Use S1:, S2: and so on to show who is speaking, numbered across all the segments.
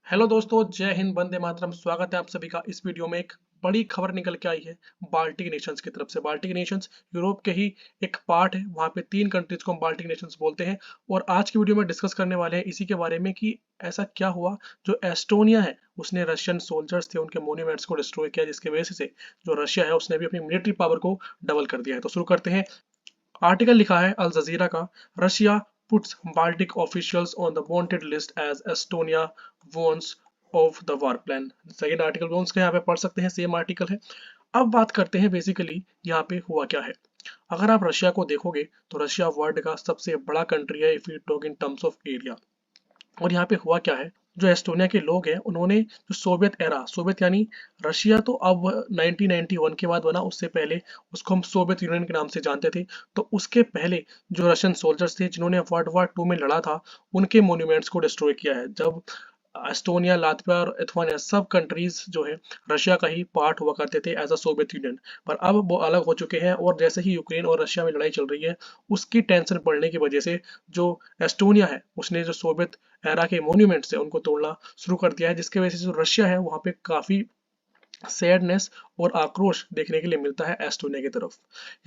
S1: Hello दोस्तों, जय हिंद, वंदे मातरम। स्वागत है आप सभी का इस वीडियो में। एक बड़ी खबर निकल के आई है बाल्टिक नेशंस की तरफ से। बाल्टिक नेशंस यूरोप के ही एक पार्ट है। वहाँ पे 3 कंट्रीज को हम बाल्टिक नेशंस बोलते हैं। और आज की वीडियो में डिस्कस करने वाले हैं इसी के बारे में कि ऐसा क्या हुआ जो एस्टोनिया है उसने रशियन सोल्जर्स थे उनके मोन्यूमेंट्स को डिस्ट्रॉय किया, जिसके वजह से जो रशिया है उसने भी अपनी मिलिट्री पावर को डबल कर दिया है। तो शुरू करते हैं। आर्टिकल लिखा है अल जजीरा का, Russia puts Baltic officials on the wanted list as Estonia warns of the war plan. Second article warns का यहाँ पे पढ़ सकते हैं, सेम आर्टिकल है। अब बात करते हैं बेसिकली यहाँ पे हुआ क्या है। अगर आप रशिया को देखोगे तो रशिया वर्ल्ड का सबसे बड़ा कंट्री है if you talk in terms of area. और यहाँ पे हुआ क्या है, जो एस्टोनिया के लोग हैं उन्होंने जो सोवियत एरा, सोवियत यानी रशिया तो अब 1991 के बाद बना, उससे पहले उसको हम सोवियत यूनियन के नाम से जानते थे। तो उसके पहले जो रशियन सोल्जर्स थे जिन्होंने वर्ल्ड वार 2 में लड़ा था, उनके मोन्यूमेंट्स को डिस्ट्रॉय किया है। जब एस्टोनिया, लातविया और लिथुआनिया सब कंट्रीज जो है रशिया का ही पार्ट हुआ करते थे एज अ सोवियत यूनियन, पर अब वो अलग हो चुके हैं। और जैसे ही यूक्रेन और रशिया में लड़ाई चल रही है, उसकी टेंशन बढ़ने की वजह से जो एस्टोनिया है उसने जो सोवियत एरा के मोन्यूमेंट्स है उनको तोड़ना शुरू कर दिया है, जिसकी वजह से जो रशिया है वहाँ पे काफी सैडनेस और आक्रोश देखने के लिए मिलता है एस्टोनिया की तरफ।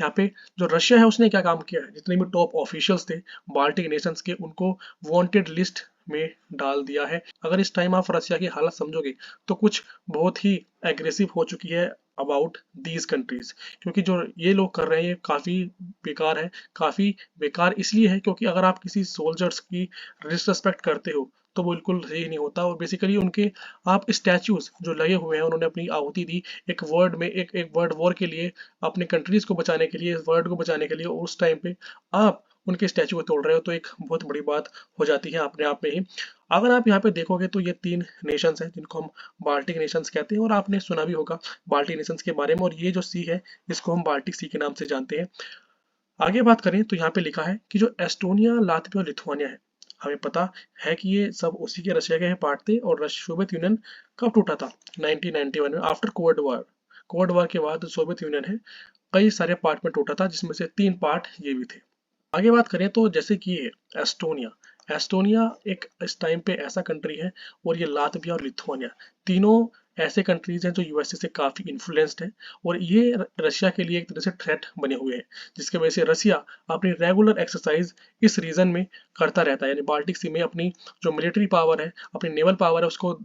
S1: यहाँ पे जो रशिया है उसने क्या काम किया है, जितने भी टॉप ऑफिशियल्स थे बाल्टिक नेशंस के उनको वांटेड लिस्ट में डाल दिया है। अगर इस टाइम आप रशिया की हालत समझोगे तो कुछ बहुत ही एग्रेसिव हो चुकी है अबाउट दीज कंट्रीज, क्योंकि जो ये लोग कर रहे हैं ये काफी बेकार है। काफी बेकार इसलिए है क्योंकि अगर आप किसी सोल्जर्स की डिसरेस्पेक्ट करते हो तो बिल्कुल सही नहीं होता। और बेसिकली उनके आप स्टैचूज जो लगे हुए हैं, उन्होंने अपनी आहुति दी एक वर्ल्ड में, एक वर्ल्ड वॉर के लिए, अपने कंट्रीज को बचाने के लिए, वर्ल्ड को बचाने के लिए। उस टाइम पे आप उनके स्टैचू को तोड़ रहे हो तो एक बहुत बड़ी बात हो जाती है अपने आप में ही। अगर आप यहाँ पे देखोगे तो ये 3 नेशंस हैं जिनको हम बाल्टिक नेशंस कहते हैं, और आपने सुना भी होगा बाल्टिक नेशंस के बारे में। और ये जो सी है इसको हम बाल्टिक सी के नाम से जानते हैं। आगे बात करें तो यहाँ पे लिखा है कि जो एस्टोनिया, लातविया और लिथुआनिया है, हमें पता है कि ये सब उसी के रशिया के पार्ट थे। और सोवियत यूनियन कब टूटा था? 1991 में, after cold war. Cold war के बाद सोवियत यूनियन है कई सारे पार्ट में टूटा था, जिसमें से 3 पार्ट ये भी थे। आगे बात करें तो जैसे कि ये एस्टोनिया, एस्टोनिया एक इस टाइम पे ऐसा कंट्री है, और ये लातविया और लिथुआनिया तीनों ऐसे कंट्रीज हैं जो यूएसए से काफी इन्फ्लुएंस्ड है। और ये रशिया के लिए एक तरह से थ्रेट बने हुए हैं, जिसकी वजह से रशिया अपनी रेगुलर एक्सरसाइज इस रीजन में करता रहता है, यानी बाल्टिक सी में अपनी जो मिलिट्री पावर है, अपनी नेवल पावर है, उसको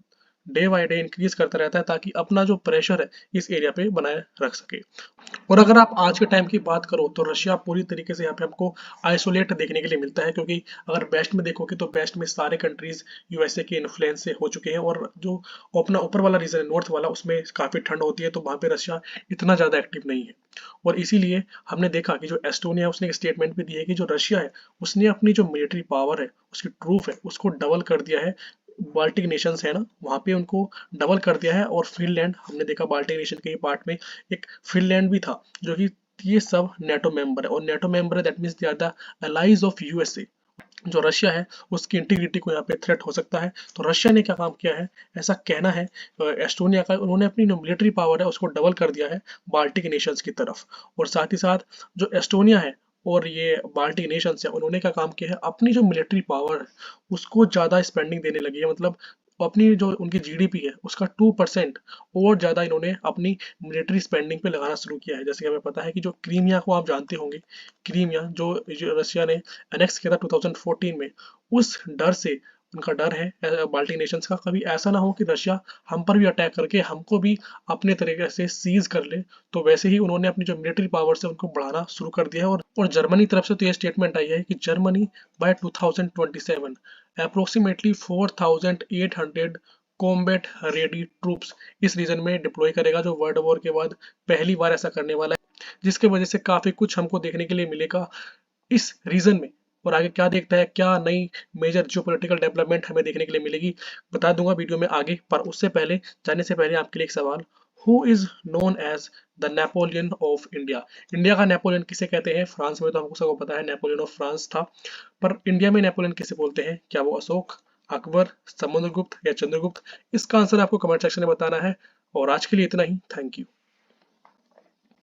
S1: डे बाय डे इंक्रीज करता रहता है ताकि अपना जो प्रेशर है इस एरिया पे बनाए रख सके। और अगर आप आज के टाइम की बात करो तो रशिया पूरी तरीके से यहाँ पे हमको आइसोलेट देखने के लिए मिलता है, क्योंकि अगर वेस्ट में देखोगे तो वेस्ट में सारे कंट्रीज यूएसए के इन्फ्लुएंस से हो चुके हैं। और जो अपना ऊपर वाला रीजन है, नॉर्थ वाला, उसमें काफी ठंड होती है, तो वहाँ पे रशिया इतना ज्यादा एक्टिव नहीं है। और इसीलिए हमने देखा कि जो एस्टोनिया है उसने एक स्टेटमेंट भी दी है कि जो रशिया है उसने अपनी जो मिलिट्री पावर है, उसकी ट्रूप है, उसको डबल कर दिया है। बाल्टिक नेशंस है ना, वहाँ पे उनको डबल कर दिया है। और फिनलैंड, हमने देखा बाल्टिक नेशन के पार्ट में एक फिनलैंड भी था, जो कि ये सब नेटो मेंबर है। और नेटो मेंबर है that means they are the allies of USA. जो रशिया है उसकी इंटीग्रिटी को यहाँ पे थ्रेट हो सकता है। तो रशिया ने क्या काम किया है, ऐसा कहना है एस्टोनिया का, उन्होंने अपनी जो मिलिट्री पावर है उसको डबल कर दिया है बाल्टिक नेशंस की तरफ। और साथ ही साथ जो एस्टोनिया है और ये बाल्टिक नेशंस है, उन्होंने क्या काम किया है, अपनी जो मिलिट्री पावर है उसको ज्यादा स्पेंडिंग देने लगी है। मतलब अपनी जो उनकी जीडीपी है उसका 2% और ज्यादा इन्होंने अपनी मिलिट्री स्पेंडिंग पे लगाना शुरू किया है। जैसे कि हमें पता है कि जो क्रीमिया को आप जानते होंगे, क्रीमिया जो रशिया ने अनेक्स किया था 2014 में, उस डर से, उनका डर है बाल्टिक नेशंस का, कभी ऐसा ना हो कि रशिया हम पर भी अटैक करके हमको भी अपने तरीके से सीज कर ले। तो वैसे ही उन्होंने अपनी जो मिलिट्री पावर से उनको बढ़ाना शुरू कर दिया है। और जर्मनी तरफ से तो ये स्टेटमेंट आई है कि Germany by 2027 approximately 4800 combat ready troops इस रीजन में डिप्लॉय करेगा, जो वर्ल्ड वॉर के बाद पहली बार ऐसा करने वाला है, जिसके वजह से काफी कुछ हमको देखने के लिए मिलेगा इस रीजन में। और आगे क्या देखता है, क्या नई मेजर जियोपॉलिटिकल डेवलपमेंट हमें देखने के लिए मिलेगी, बता दूंगा वीडियो में आगे। पर उससे पहले, जाने से पहले आपके लिए एक सवाल, who is known as the Napoleon of India? India का नेपोलियन किसे कहते हैं? फ्रांस में तो हमको सबको पता है नेपोलियन ऑफ फ्रांस था, पर इंडिया में नेपोलियन किसे बोलते हैं? क्या वो अशोक, अकबर, समुद्रगुप्त या चंद्रगुप्त? इसका आंसर आपको कमेंट सेक्शन में बताना है। और आज के लिए इतना ही। Thank you.